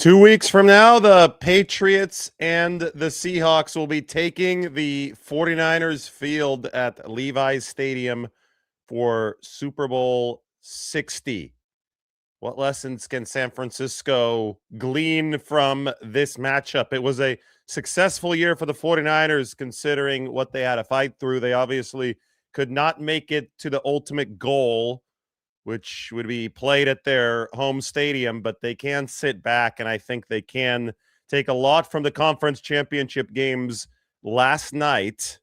2 weeks from now, the Patriots and the Seahawks will be taking the 49ers field at Levi Stadium for Super Bowl 60. What lessons can San Francisco glean from this matchup? It was a successful year for the 49ers considering what they had to fight through. They obviously could not make it to the ultimate goal, which would be played at their home stadium, but they can sit back, and I think they can take a lot from the conference championship games last night.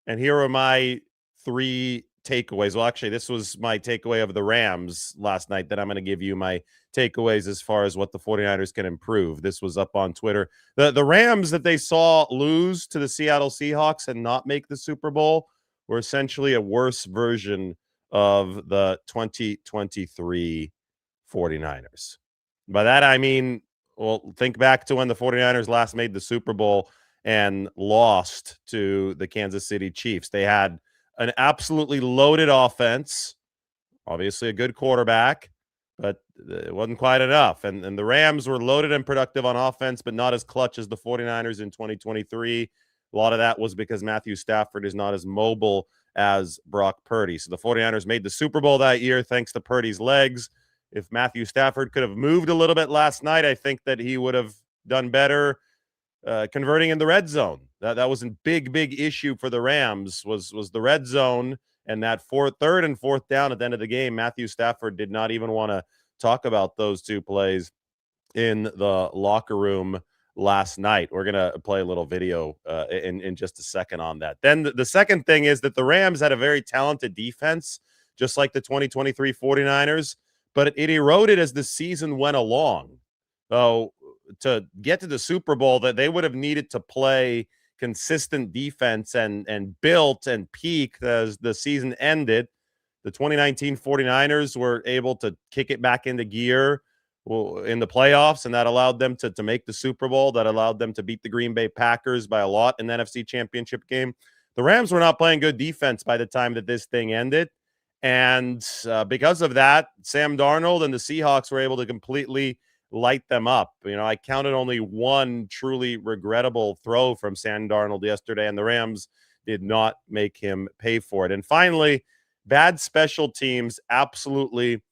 And here are my three takeaways. Well, actually, this was my takeaway of the Rams last night. That I'm going to give you my takeaways as far as what the 49ers can improve. This was up on Twitter. The Rams that they saw lose to the Seattle Seahawks and not make the Super Bowl were essentially a worse version of the 2023 49ers. By that, I mean, well, think back to when the 49ers last made the Super Bowl and lost to the Kansas City Chiefs. They had an absolutely loaded offense, obviously a good quarterback, but it wasn't quite enough. And the Rams were loaded and productive on offense, but not as clutch as the 49ers in 2023. A lot of that was because Matthew Stafford is not as mobile as Brock Purdy. So the 49ers made the Super Bowl that year thanks to Purdy's legs. If Matthew Stafford could have moved a little bit last night, I think that he would have done better converting in the red zone. That was a big issue for the Rams was the red zone, and that third and fourth down at the end of the game. Matthew Stafford did not even want to talk about those two plays in the locker room last night. We're going to play a little video in just a second on that. Then the second thing is that the Rams had a very talented defense, just like the 2023 49ers, but it eroded as the season went along. So to get to the Super Bowl, that they would have needed to play consistent defense and built and peaked as the season ended. The 2019 49ers were able to kick it back into gear in the playoffs, and that allowed them to make the Super Bowl. That allowed them to beat the Green Bay Packers by a lot in the NFC Championship game. The Rams were not playing good defense by the time that this thing ended, and because of that, Sam Darnold and the Seahawks were able to completely light them up. You know, I counted only one truly regrettable throw from Sam Darnold yesterday, and the Rams did not make him pay for it. And finally, bad special teams absolutely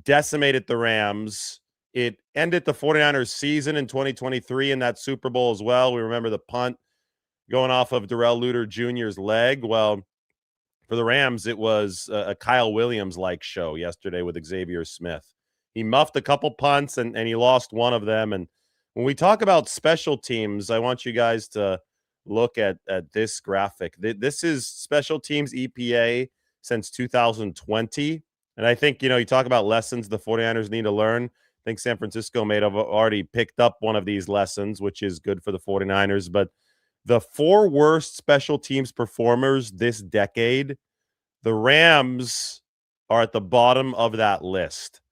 decimated the Rams. It ended the 49ers season in 2023 in that Super Bowl as well. We remember the punt going off of Darrell Luter Jr.'s leg. Well, for the Rams, it was a Kyle Williams-like show yesterday with Xavier Smith. He muffed a couple punts and he lost one of them. And when we talk about special teams, I want you guys to look at this graphic. This is special teams EPA since 2020. And I think, you talk about lessons the 49ers need to learn. I think San Francisco may have already picked up one of these lessons, which is good for the 49ers. But the four worst special teams performers this decade, the Rams are at the bottom of that list.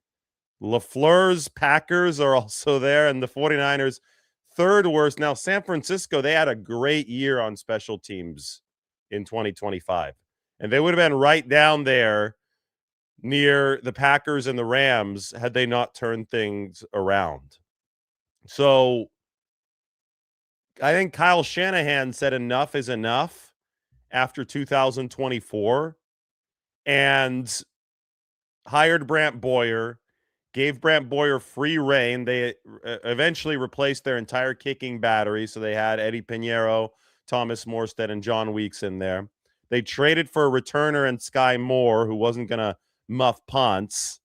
LaFleur's Packers are also there, and the 49ers third worst. Now, San Francisco, they had a great year on special teams in 2025, and they would have been right down there near the Packers and the Rams had they not turned things around. So I think Kyle Shanahan said enough is enough after 2024 and hired Brant Boyer, gave Brant Boyer free reign. They eventually replaced their entire kicking battery, so they had Eddie Pinheiro, Thomas Morstead, and John Weeks in there. They traded for a returner and Sky Moore, who wasn't going to muff punts.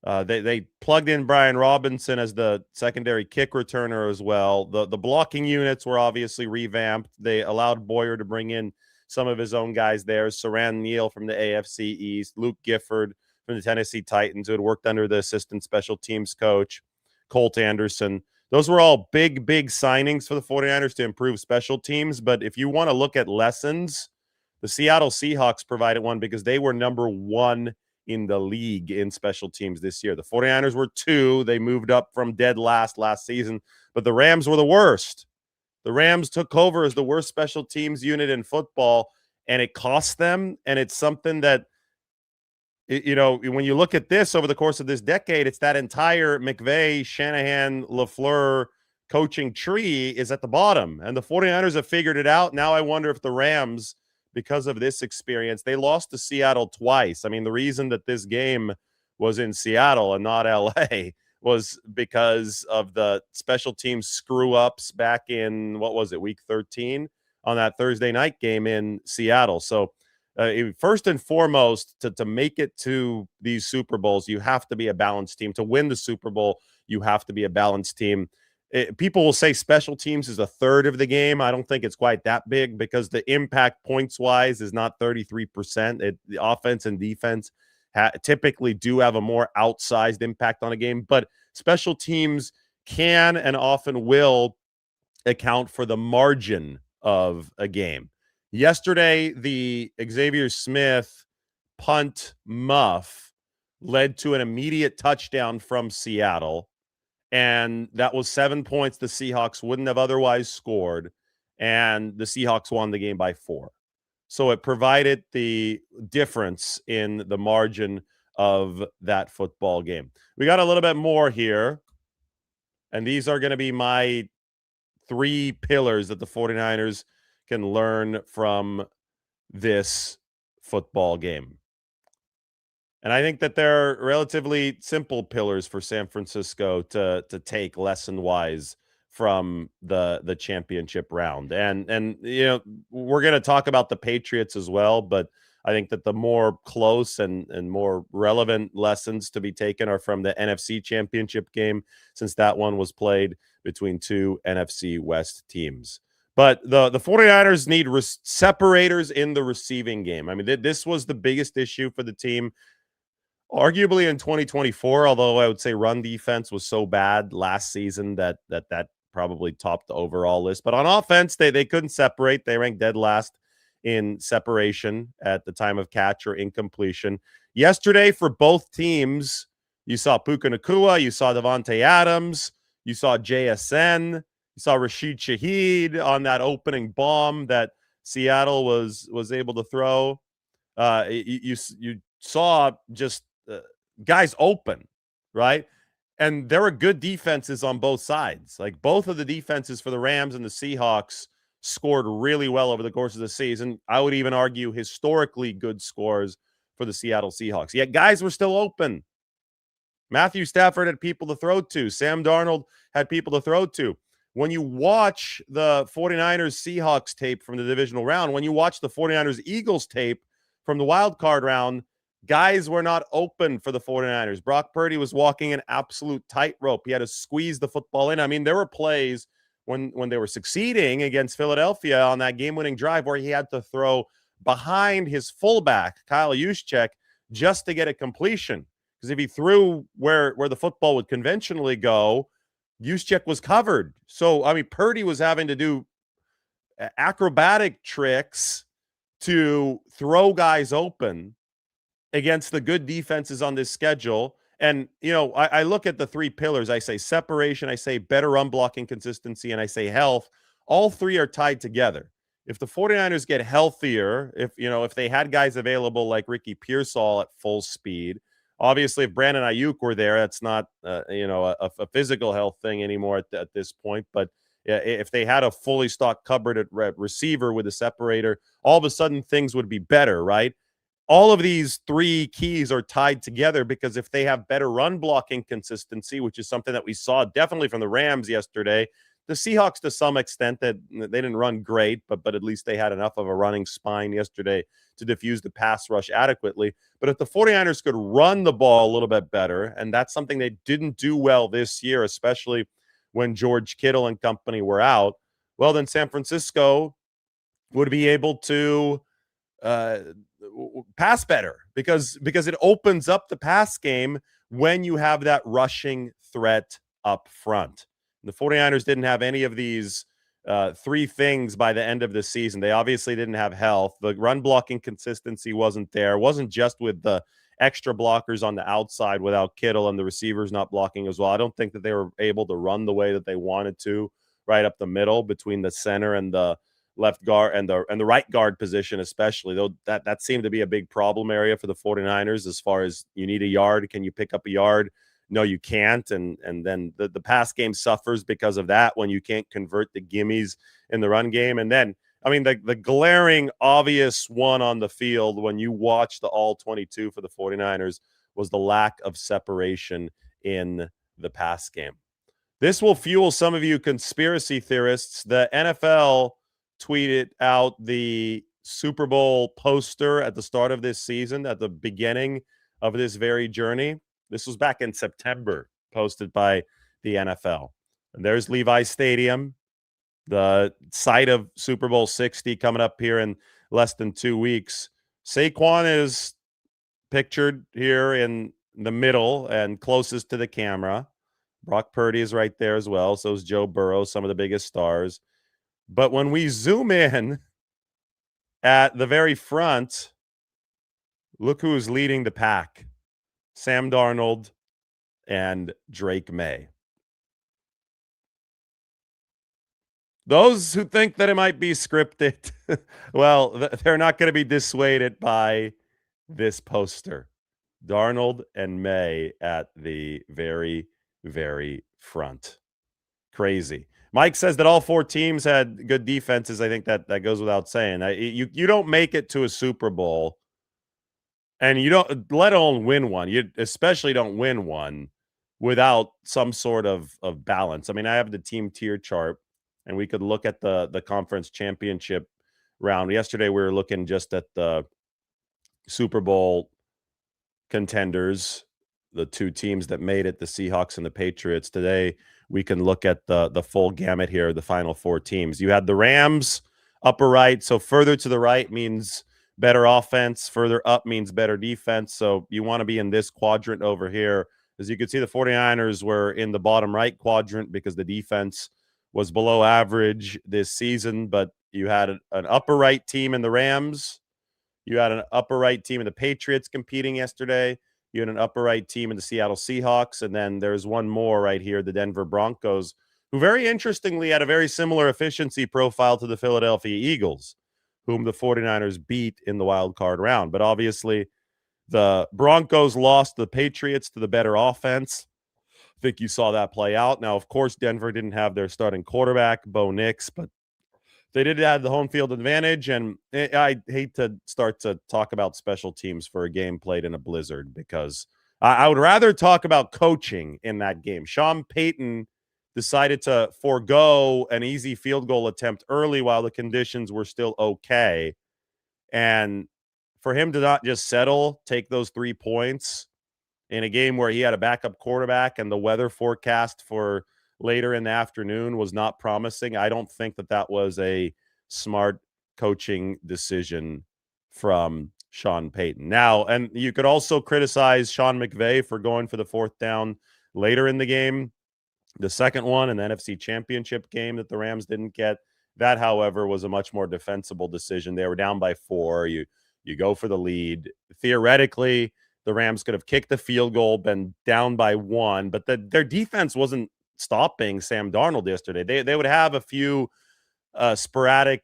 They plugged in Brian Robinson as the secondary kick returner as well. The blocking units were obviously revamped. They allowed Boyer to bring in some of his own guys there. Saran Neal from the AFC East, Luke Gifford from the Tennessee Titans, who had worked under the assistant special teams coach, Colt Anderson. Those were all big signings for the 49ers to improve special teams. But if you want to look at lessons, the Seattle Seahawks provided one because they were number one in the league in special teams this year. The 49ers were 2. They moved up from dead last season, but the Rams were the worst. The Rams took over as the worst special teams unit in football, and it cost them, and it's something that when you look at this over the course of this decade, it's that entire McVay, Shanahan, LaFleur coaching tree is at the bottom. And the 49ers have figured it out. Now I wonder if the Rams, because of this experience, they lost to Seattle twice. I mean, the reason that this game was in Seattle and not LA was because of the special teams screw ups back in, what was it, week 13 on that Thursday night game in Seattle. So first and foremost, to make it to these Super Bowls, you have to be a balanced team. To win the Super Bowl, you have to be a balanced team. People will say special teams is a third of the game. I don't think it's quite that big because the impact points-wise is not 33%. The offense and defense typically do have a more outsized impact on a game, but special teams can and often will account for the margin of a game. Yesterday, the Xavier Smith punt muff led to an immediate touchdown from Seattle, and that was 7 points the Seahawks wouldn't have otherwise scored, and the Seahawks won the game by 4. So it provided the difference in the margin of that football game. We got a little bit more here, and these are going to be my 3 pillars that the 49ers can learn from this football game. And I think that they're relatively simple pillars for San Francisco to take lesson-wise from the championship round. And we're going to talk about the Patriots as well, but I think that the more close and more relevant lessons to be taken are from the NFC championship game, since that one was played between 2 NFC West teams. But the 49ers need separators in the receiving game. I mean, this was the biggest issue for the team, arguably in 2024, although I would say run defense was so bad last season that probably topped the overall list. But on offense, they couldn't separate. They ranked dead last in separation at the time of catch or incompletion. Yesterday, for both teams, you saw Puka Nacua, you saw Devontae Adams, you saw JSN, you saw Rashid Shaheed on that opening bomb that Seattle was able to throw. You saw just guys open, right? And there were good defenses on both sides. Like both of the defenses for the Rams and the Seahawks scored really well over the course of the season. I would even argue historically good scores for the Seattle Seahawks. Yet guys were still open. Matthew Stafford had people to throw to. Sam Darnold had people to throw to. When you watch the 49ers Seahawks tape from the divisional round, when you watch the 49ers Eagles tape from the wild card round, guys were not open for the 49ers. Brock Purdy was walking an absolute tightrope. He had to squeeze the football in. I mean, there were plays when they were succeeding against Philadelphia on that game-winning drive where he had to throw behind his fullback, Kyle Juszczyk, just to get a completion. Because if he threw where the football would conventionally go, Juszczyk was covered. So, I mean, Purdy was having to do acrobatic tricks to throw guys open against the good defenses on this schedule. And, I look at the 3 pillars. I say separation, I say better run blocking consistency, and I say health. All 3 are tied together. If the 49ers get healthier, if they had guys available like Ricky Pearsall at full speed, obviously if Brandon Ayuk were there, that's not, a physical health thing anymore at this point. But if they had a fully stocked cupboard at receiver with a separator, all of a sudden things would be better, right? All of these 3 keys are tied together because if they have better run blocking consistency, which is something that we saw definitely from the Rams yesterday, the Seahawks to some extent, that they didn't run great, but at least they had enough of a running spine yesterday to diffuse the pass rush adequately. But if the 49ers could run the ball a little bit better, and that's something they didn't do well this year, especially when George Kittle and company were out, well, then San Francisco would be able to pass better because it opens up the pass game when you have that rushing threat up front. The 49ers didn't have any of these 3 things by the end of the season. They obviously didn't have health. The run blocking consistency wasn't there. It wasn't just with the extra blockers on the outside without Kittle and the receivers not blocking as well. I don't think that they were able to run the way that they wanted to right up the middle between the center and the left guard and the right guard position, especially. Though that seemed to be a big problem area for the 49ers as far as you need a yard. Can you pick up a yard? No, you can't. And then the pass game suffers because of that when you can't convert the gimmies in the run game. And then, I mean, the glaring obvious one on the field when you watch the all 22 for the 49ers was the lack of separation in the pass game. This will fuel some of you conspiracy theorists. The NFL tweeted out the Super Bowl poster at the start of this season, at the beginning of this very journey. This was back in September, posted by the NFL. And there's Levi Stadium, the site of Super Bowl 60 coming up here in less than 2 weeks. Saquon is pictured here in the middle and closest to the camera. Brock Purdy is right there as well. So is Joe Burrow, some of the biggest stars. But when we zoom in at the very front, look who's leading the pack. Sam Darnold and Drake May. Those who think that it might be scripted, well, they're not going to be dissuaded by this poster. Darnold and May at the very, very front. Crazy. Mike says that all 4 teams had good defenses. I think that goes without saying. You don't make it to a Super Bowl, and you don't, let alone win one. You especially don't win one without some sort of balance. I mean, I have the team tier chart, and we could look at the conference championship round. Yesterday, we were looking just at the Super Bowl contenders, the 2 teams that made it, the Seahawks and the Patriots. Today, we can look at the full gamut here, the final 4 teams. You had the Rams upper right, so further to the right means better offense, further up means better defense. So you want to be in this quadrant over here. As you can see, the 49ers were in the bottom right quadrant because the defense was below average this season, but you had an upper right team in the Rams. You had an upper right team in the Patriots competing yesterday. You had an upper right team in the Seattle Seahawks. And then there's one more right here, the Denver Broncos, who very interestingly had a very similar efficiency profile to the Philadelphia Eagles, whom the 49ers beat in the wild card round. But obviously, the Broncos lost the Patriots to the better offense. I think you saw that play out. Now, of course, Denver didn't have their starting quarterback, Bo Nix, but they did have the home field advantage. And I hate to start to talk about special teams for a game played in a blizzard, because I would rather talk about coaching in that game. Sean Payton decided to forego an easy field goal attempt early while the conditions were still okay. And for him to not just settle, take those 3 points in a game where he had a backup quarterback and the weather forecast for later in the afternoon was not promising, I don't think that was a smart coaching decision from Sean Payton. Now, and you could also criticize Sean McVay for going for the 4th down later in the game. The second one, an NFC Championship game that the Rams didn't get. That, however, was a much more defensible decision. They were down by 4. You go for the lead. Theoretically, the Rams could have kicked the field goal, been down by 1, but their defense wasn't stopping Sam Darnold yesterday. They would have a few sporadic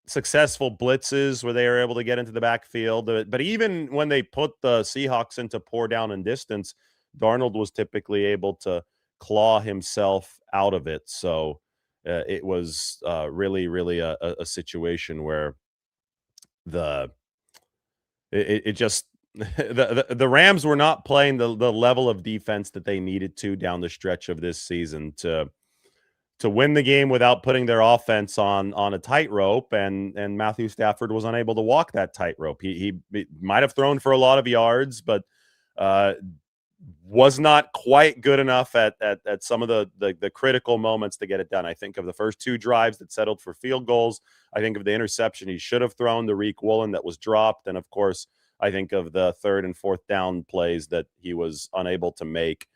successful blitzes where they were able to get into the backfield. But even when they put the Seahawks into poor down and distance, Darnold was typically able to claw himself out of it. So it was really, really a situation where it just the Rams were not playing the level of defense that they needed to down the stretch of this season to win the game without putting their offense on a tightrope, and Matthew Stafford was unable to walk that tightrope. He might have thrown for a lot of yards, but was not quite good enough at some of the critical moments to get it done. I think of the first 2 drives that settled for field goals. I think of the interception he should have thrown to Reek Woolen that was dropped, and of course, I think of the 3rd and 4th down plays that he was unable to make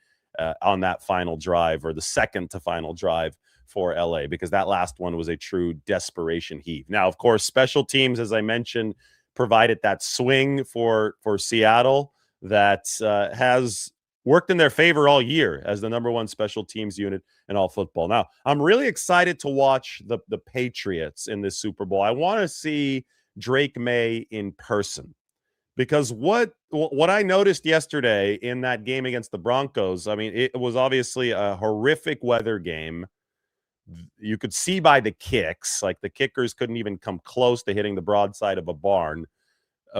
on that final drive, or the second to final drive for LA, because that last one was a true desperation heave. Now, of course, special teams, as I mentioned, provided that swing for Seattle that has worked in their favor all year as the number one special teams unit in all football. Now, I'm really excited to watch the Patriots in this Super Bowl. I want to see Drake May in person. Because what I noticed yesterday in that game against the Broncos, I mean, it was obviously a horrific weather game. You could see by the kicks, like the kickers couldn't even come close to hitting the broadside of a barn.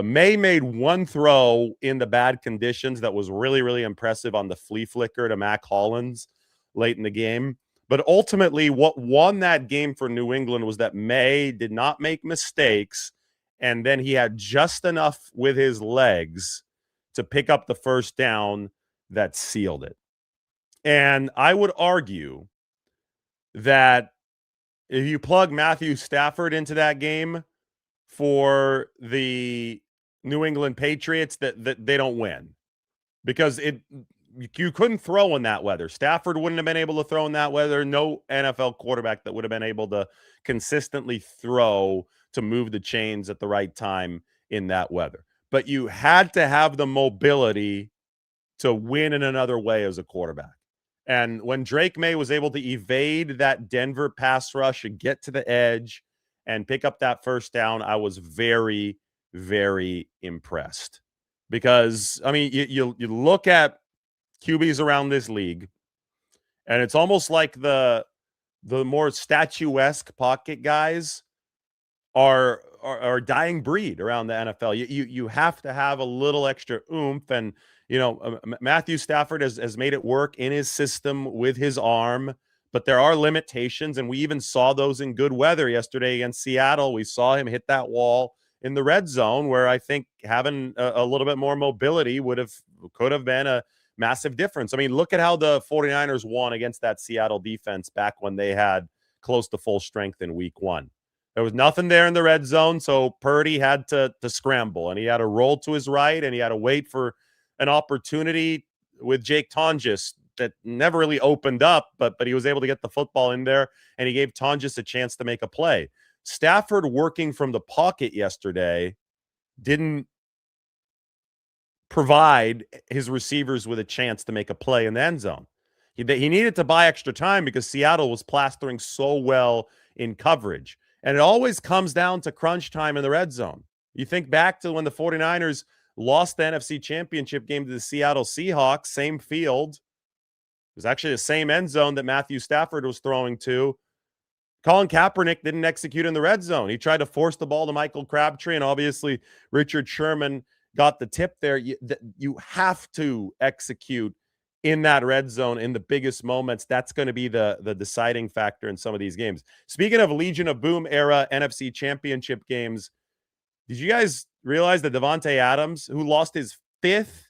May made one throw in the bad conditions that was really, really impressive on the flea flicker to Mac Hollins late in the game. But ultimately, what won that game for New England was that May did not make mistakes, and then he had just enough with his legs to pick up the first down that sealed it. And I would argue that if you plug Matthew Stafford into that game for the New England Patriots, that they don't win, because you couldn't throw in that weather. Stafford wouldn't have been able to throw in that weather. No NFL quarterback that would have been able to consistently throw to move the chains at the right time in that weather. But you had to have the mobility to win in another way as a quarterback. And when Drake May was able to evade that Denver pass rush and get to the edge and pick up that first down, I was very, very impressed. Because, I mean, you look at QBs around this league, and it's almost like the more statuesque pocket guys are dying breed around the NFL. You have to have a little extra oomph, and Matthew Stafford has made it work in his system with his arm, but there are limitations, and we even saw those in good weather yesterday against Seattle. We saw him hit that wall in the red zone, where I think having a little bit more mobility could have been a massive difference. I mean, look at how the 49ers won against that Seattle defense back when they had close to full strength in week 1. There was nothing there in the red zone, so Purdy had to scramble, and he had to roll to his right, and he had to wait for an opportunity with Jake Tonjes that never really opened up, but he was able to get the football in there, and he gave Tonjes a chance to make a play. Stafford working from the pocket yesterday didn't provide his receivers with a chance to make a play in the end zone. He needed to buy extra time because Seattle was plastering so well in coverage. And it always comes down to crunch time in the red zone. You think back to when the 49ers lost the NFC Championship game to the Seattle Seahawks, same field. It was actually the same end zone that Matthew Stafford was throwing to. Colin Kaepernick didn't execute in the red zone. He tried to force the ball to Michael Crabtree, and obviously Richard Sherman got the tip there. You have to execute in that red zone in the biggest moments. That's going to be the deciding factor in some of these games. Speaking of Legion of Boom era NFC Championship games, did you guys realize that Davante Adams, who lost his 5th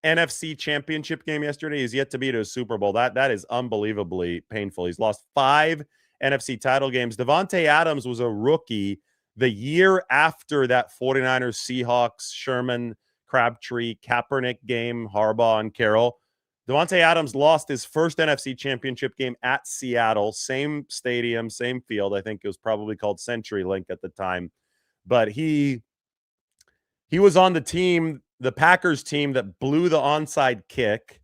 NFC Championship game yesterday, is yet to be to a Super Bowl? That is unbelievably painful. He's lost 5 NFC title games. Davante Adams was a rookie the year after that 49ers, Seahawks, Sherman, Crabtree, Kaepernick game, Harbaugh, and Carroll. Davante Adams lost his first NFC Championship game at Seattle, same stadium, same field. I think it was probably called CenturyLink at the time. But he was on the team, the Packers team, that blew the onside kick,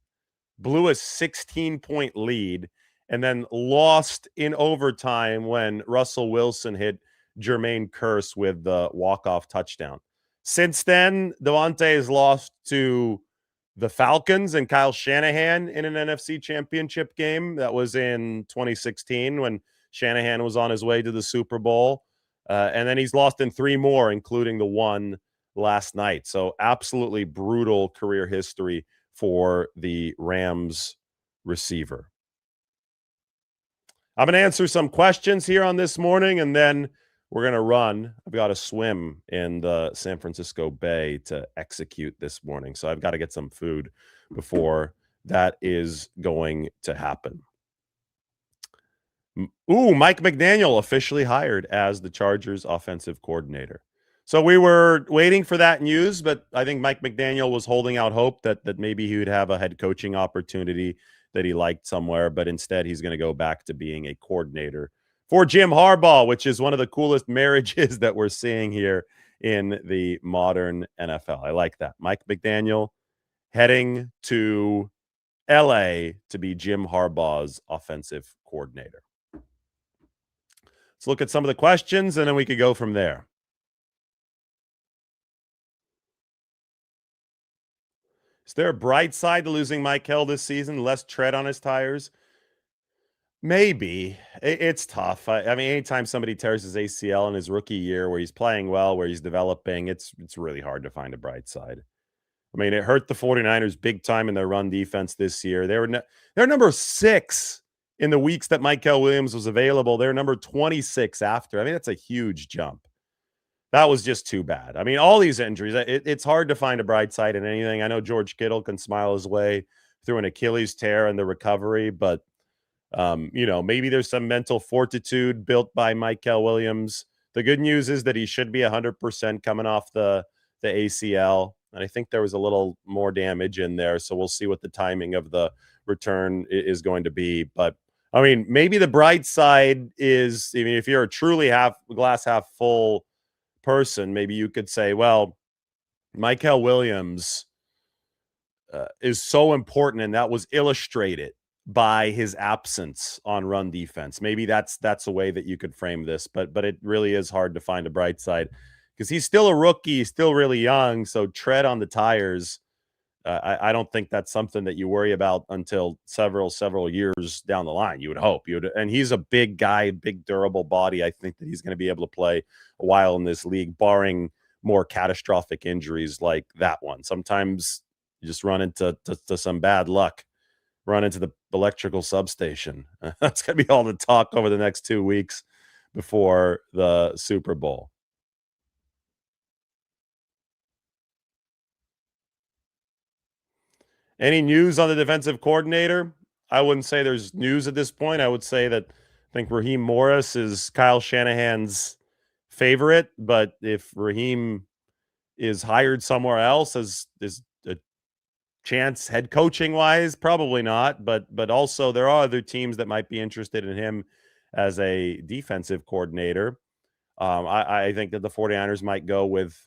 blew a 16-point lead, and then lost in overtime when Russell Wilson hit Jermaine Kearse with the walk-off touchdown. Since then, Davante has lost to the Falcons and Kyle Shanahan in an NFC Championship game. That was in 2016 when Shanahan was on his way to the Super Bowl. And then he's lost in 3 more, including the one last night. So absolutely brutal career history for the Rams receiver. I'm going to answer some questions here on This Morning, and then we're going to run. I've got to swim in the San Francisco Bay to execute this morning. So I've got to get some food before that is going to happen. Ooh, Mike McDaniel officially hired as the Chargers offensive coordinator. So we were waiting for that news, but I think Mike McDaniel was holding out hope that maybe he would have a head coaching opportunity that he liked somewhere, but instead he's going to go back to being a coordinator for Jim Harbaugh, which is one of the coolest marriages that we're seeing here in the modern NFL. I like that. Mike McDaniel heading to LA to be Jim Harbaugh's offensive coordinator. Let's look at some of the questions, and then we could go from there. Is there a bright side to losing Mike Hill this season? Less tread on his tires? Maybe. It's tough. I mean, anytime somebody tears his ACL in his rookie year where he's playing well, where he's developing, it's really hard to find a bright side. I mean, it hurt the 49ers big time in their run defense this year. They're number 6 in the weeks that Michael Williams was available. They're number 26 after. I mean, that's a huge jump. That was just too bad. I mean, all these injuries, it's hard to find a bright side in anything. I know George Kittle can smile his way through an Achilles tear and the recovery, but maybe there's some mental fortitude built by Michael Williams. The good news is that he should be 100% coming off the ACL. And I think there was a little more damage in there. So we'll see what the timing of the return is going to be. But I mean, maybe the bright side is, I mean, if you're a truly glass half full person, maybe you could say, well, Michael Williams is so important, and that was illustrated by his absence on run defense. Maybe that's a way that you could frame this, but it really is hard to find a bright side because he's still a rookie, he's still really young. So tread on the tires. I don't think that's something that you worry about until several years down the line. You would hope and he's a big guy, big durable body. I think that he's going to be able to play a while in this league, barring more catastrophic injuries like that one. Sometimes you just run into some bad luck. Run into the electrical substation. That's going to be all the talk over the next 2 weeks before the Super Bowl. Any news on the defensive coordinator? I wouldn't say there's news at this point. I would say that I think Raheem Morris is Kyle Shanahan's favorite, but if Raheem is hired somewhere else as a chance head coaching wise, probably not, but also there are other teams that might be interested in him as a defensive coordinator. I think that the 49ers might go with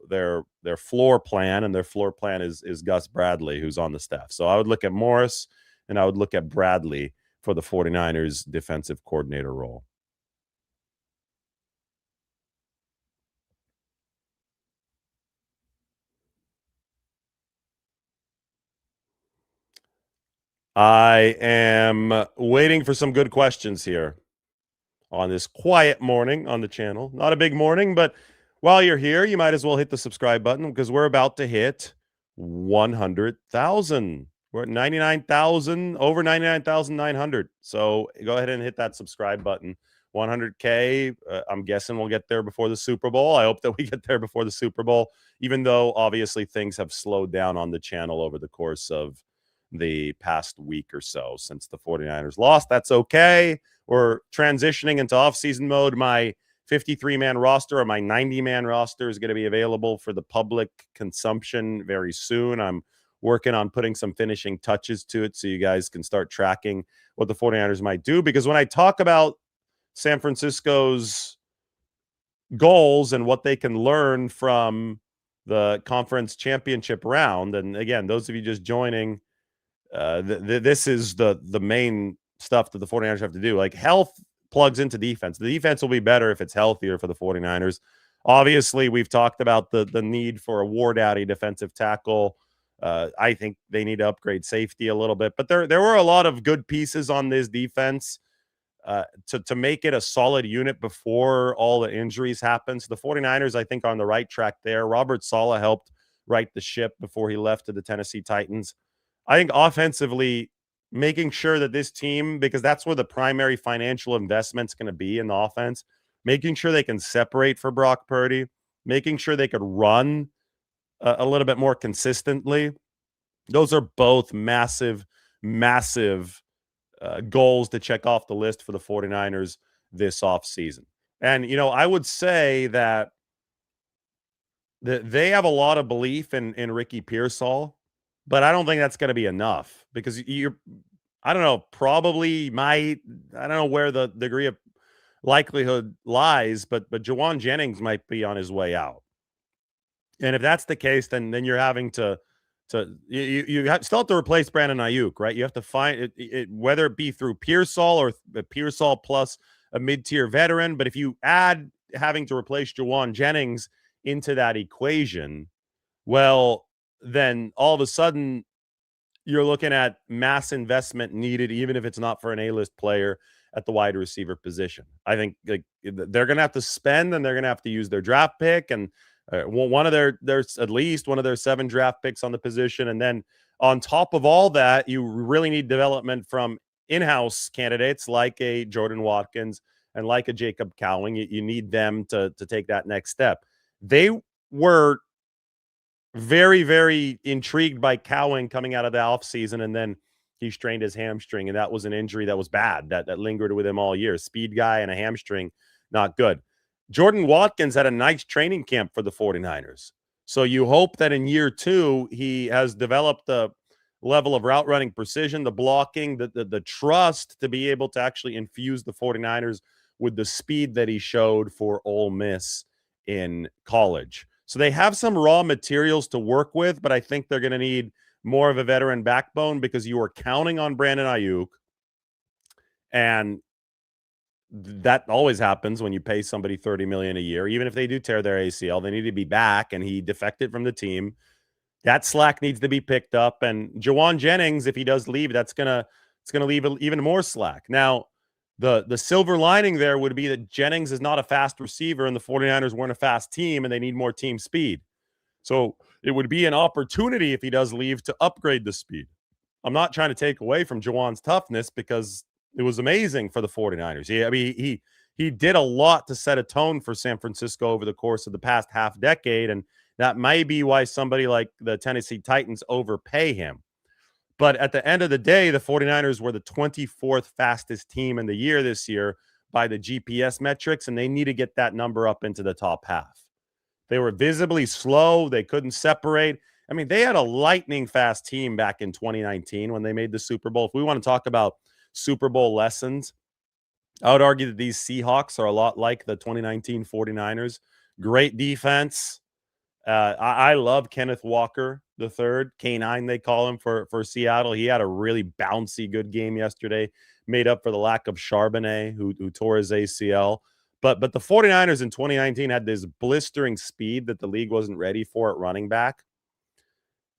their floor plan, and their floor plan is Gus Bradley, who's on the staff. So I would look at Morris and I would look at Bradley for the 49ers defensive coordinator role. I am waiting for some good questions here on this quiet morning on the channel. Not a big morning, but while you're here, you might as well hit the subscribe button because we're about to hit 100,000. We're at 99,000, over 99,900. So go ahead and hit that subscribe button. 100K, I'm guessing we'll get there before the Super Bowl. I hope that we get there before the Super Bowl, even though obviously things have slowed down on the channel over the course of the past week or so since the 49ers lost. That's okay. We're transitioning into off-season mode. My 53-man roster or my 90-man roster is going to be available for the public consumption very soon. I'm working on putting some finishing touches to it so you guys can start tracking what the 49ers might do. Because when I talk about San Francisco's goals and what they can learn from the conference championship round, and again, those of you just joining, this is the main stuff that the 49ers have to do. Like, health plugs into defense. The defense will be better if it's healthier for the 49ers. Obviously, we've talked about the need for a War Daddy defensive tackle. I think they need to upgrade safety a little bit. But there were a lot of good pieces on this defense to make it a solid unit before all the injuries happened. So the 49ers, I think, are on the right track there. Robert Saleh helped right the ship before he left to the Tennessee Titans. I think offensively, making sure that this team, because that's where the primary financial investment's going to be in the offense, making sure they can separate for Brock Purdy, making sure they could run a little bit more consistently. Those are both massive goals to check off the list for the 49ers this offseason. And, I would say that they have a lot of belief in Ricky Pearsall, but I don't think that's going to be enough because I don't know, probably might, I don't know where the degree of likelihood lies, but Jawan Jennings might be on his way out. And if that's the case, then you're having to So still have to replace Brandon Ayuk, right? You have to find it, whether it be through Pearsall or Pearsall plus a mid-tier veteran. But if you add having to replace Jawan Jennings into that equation, well, then all of a sudden you're looking at mass investment needed, even if it's not for an A-list player at the wide receiver position. I think like they're going to have to spend, and they're going to have to use their draft pick and one of there's at least one of their 7 draft picks on the position. And then on top of all that, you really need development from in-house candidates like a Jordan Watkins and like a Jacob Cowing. You need them to take that next step. They were very, very intrigued by Cowing coming out of the offseason, and then he strained his hamstring, and that was an injury that was bad, that lingered with him all year. Speed guy and a hamstring, not good. Jordan Watkins had a nice training camp for the 49ers. So you hope that in year 2, he has developed the level of route running precision, the blocking, the trust to be able to actually infuse the 49ers with the speed that he showed for Ole Miss in college. So they have some raw materials to work with, but I think they're going to need more of a veteran backbone because you are counting on Brandon Ayuk. And that always happens when you pay somebody $30 million a year. Even if they do tear their ACL, they need to be back, and he defected from the team. That slack needs to be picked up. And Jawan Jennings, if he does leave, it's gonna leave even more slack. Now, the silver lining there would be that Jennings is not a fast receiver, and the 49ers weren't a fast team, and they need more team speed. So it would be an opportunity if he does leave to upgrade the speed. I'm not trying to take away from Jawan's toughness because it was amazing for the 49ers. He did a lot to set a tone for San Francisco over the course of the past half decade, and that may be why somebody like the Tennessee Titans overpay him. But at the end of the day, the 49ers were the 24th fastest team in the year this year by the GPS metrics, and they need to get that number up into the top half. They were visibly slow. They couldn't separate. I mean, they had a lightning fast team back in 2019 when they made the Super Bowl. If we want to talk about Super Bowl lessons, I would argue that these Seahawks are a lot like the 2019 49ers. Great defense. I love Kenneth Walker the third, K9 they call him for Seattle. He had a really bouncy good game yesterday, made up for the lack of Charbonnet, who tore his ACL. But the 49ers in 2019 had this blistering speed that the league wasn't ready for at running back.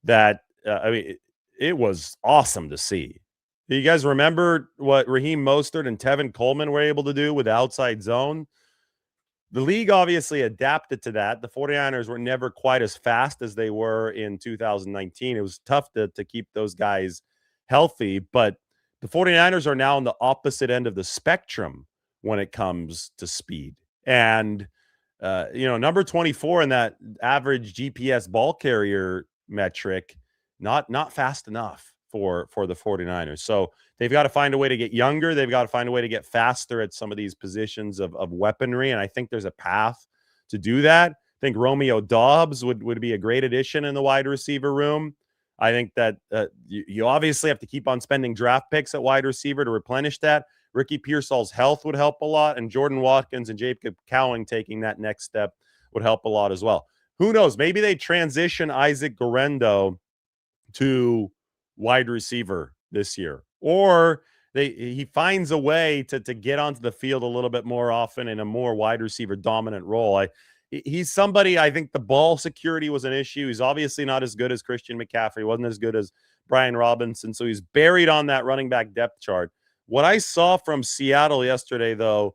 That it was awesome to see. You guys remember what Raheem Mostert and Tevin Coleman were able to do with the outside zone? The league obviously adapted to that. The 49ers were never quite as fast as they were in 2019. It was tough to keep those guys healthy, but the 49ers are now on the opposite end of the spectrum when it comes to speed. And, number 24 in that average GPS ball carrier metric, not fast enough for the 49ers. So they've got to find a way to get younger. They've got to find a way to get faster at some of these positions of weaponry. And I think there's a path to do that. I think Romeo Doubs would be a great addition in the wide receiver room. I think that you obviously have to keep on spending draft picks at wide receiver to replenish that. Ricky Pearsall's health would help a lot, and Jordan Watkins and Jacob Cowing taking that next step would help a lot as well. Who knows? Maybe they transition Isaac Guerendo to wide receiver this year, or he finds a way to get onto the field a little bit more often in a more wide receiver dominant role. He's somebody, I think the ball security was an issue. He's obviously not as good as Christian McCaffrey, wasn't as good as Brian Robinson, so he's buried on that running back depth chart. What I saw from Seattle yesterday, though,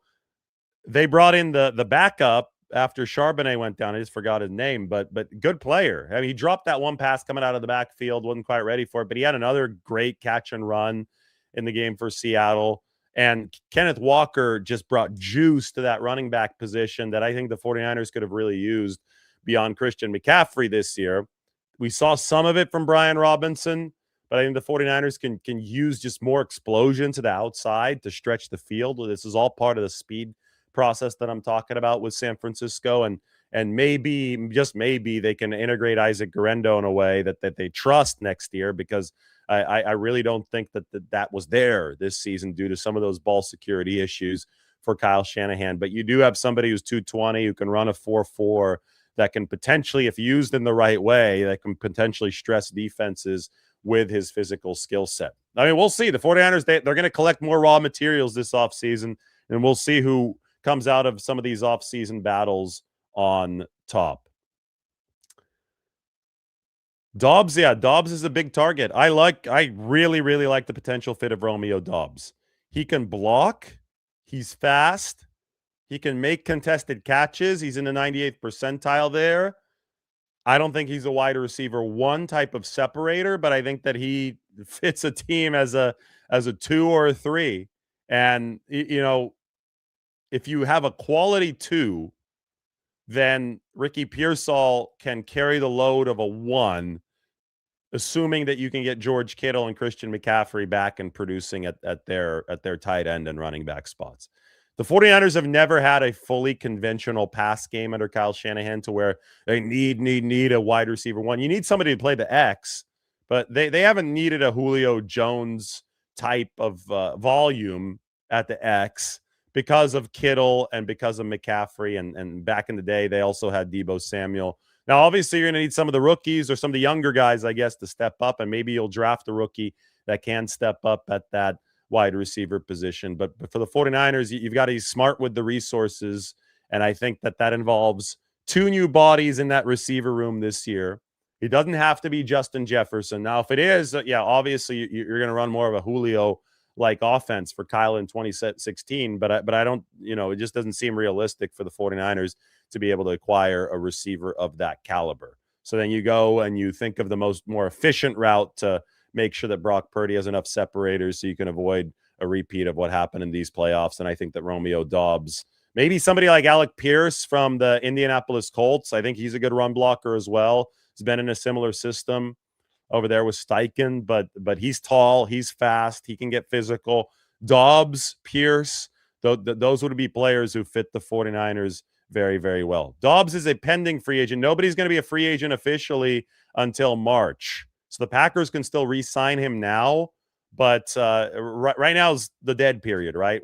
they brought in the backup after Charbonnet went down. I just forgot his name, but good player. I mean, he dropped that one pass coming out of the backfield, wasn't quite ready for it, but he had another great catch and run in the game for Seattle. And Kenneth Walker just brought juice to that running back position that I think the 49ers could have really used beyond Christian McCaffrey this year. We saw some of it from Brian Robinson, but I think the 49ers can use just more explosion to the outside to stretch the field. This is all part of the speed process that I'm talking about with San Francisco, and maybe, just maybe, they can integrate Isaac Guerendo in a way that they trust next year, because I really don't think that was there this season due to some of those ball security issues for Kyle Shanahan. But you do have somebody who's 220 who can run a 4.4 that can potentially, if used in the right way, that can potentially stress defenses with his physical skill set. I mean, we'll see. The 49ers, they're going to collect more raw materials this offseason, and we'll see who comes out of some of these offseason battles on top. Dobbs, yeah, Dobbs is a big target. I really, really like the potential fit of Romeo Dobbs. He can block. He's fast. He can make contested catches. He's in the 98th percentile there. I don't think he's a wide receiver one type of separator, but I think that he fits a team as a 2 or a 3. And if you have a quality 2, then Ricky Pearsall can carry the load of a 1, assuming that you can get George Kittle and Christian McCaffrey back and producing at their tight end and running back spots. The 49ers have never had a fully conventional pass game under Kyle Shanahan to where they need a wide receiver 1. You need somebody to play the X, but they haven't needed a Julio Jones type of volume at the X because of Kittle and because of McCaffrey. And back in the day, they also had Deebo Samuel. Now, obviously, you're going to need some of the rookies or some of the younger guys, I guess, to step up, and maybe you'll draft a rookie that can step up at that wide receiver position. But for the 49ers, you've got to be smart with the resources, and I think that involves 2 new bodies in that receiver room this year. It doesn't have to be Justin Jefferson. Now, if it is, obviously you're going to run more of a Julio-like offense for Kyle in 2016, but I don't, it just doesn't seem realistic for the 49ers to be able to acquire a receiver of that caliber. So then you go and you think of the more efficient route to make sure that Brock Purdy has enough separators so you can avoid a repeat of what happened in these playoffs. And I think that Romeo Dobbs, maybe somebody like Alec Pierce from the Indianapolis Colts, I think he's a good run blocker as well. He's been in a similar system over there with Steichen, but he's tall, he's fast, he can get physical. Dobbs, Pierce, those would be players who fit the 49ers very, very well. Dobbs is a pending free agent. Nobody's going to be a free agent officially until March. So the Packers can still re-sign him now, but right now is the dead period, right?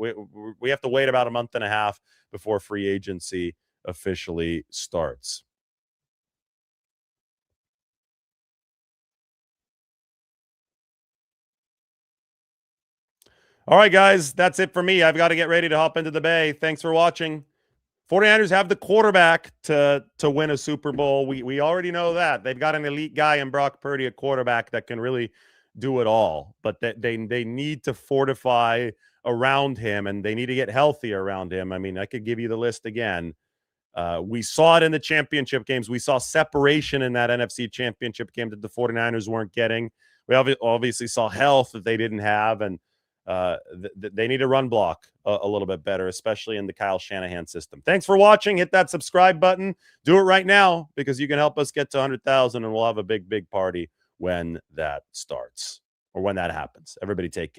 We have to wait about a month and a half before free agency officially starts. All right, guys, that's it for me. I've got to get ready to hop into the bay. Thanks for watching. 49ers have the quarterback to win a Super Bowl. We already know that. They've got an elite guy in Brock Purdy, a quarterback that can really do it all. But they need to fortify around him, and they need to get healthy around him. I mean, I could give you the list again. We saw it in the championship games. We saw separation in that NFC championship game that the 49ers weren't getting. We obviously saw health that they didn't have, and they need to run block a little bit better, especially in the Kyle Shanahan system. Thanks for watching. Hit that subscribe button. Do it right now because you can help us get to 100,000, and we'll have a big, big party when that starts or when that happens. Everybody take care.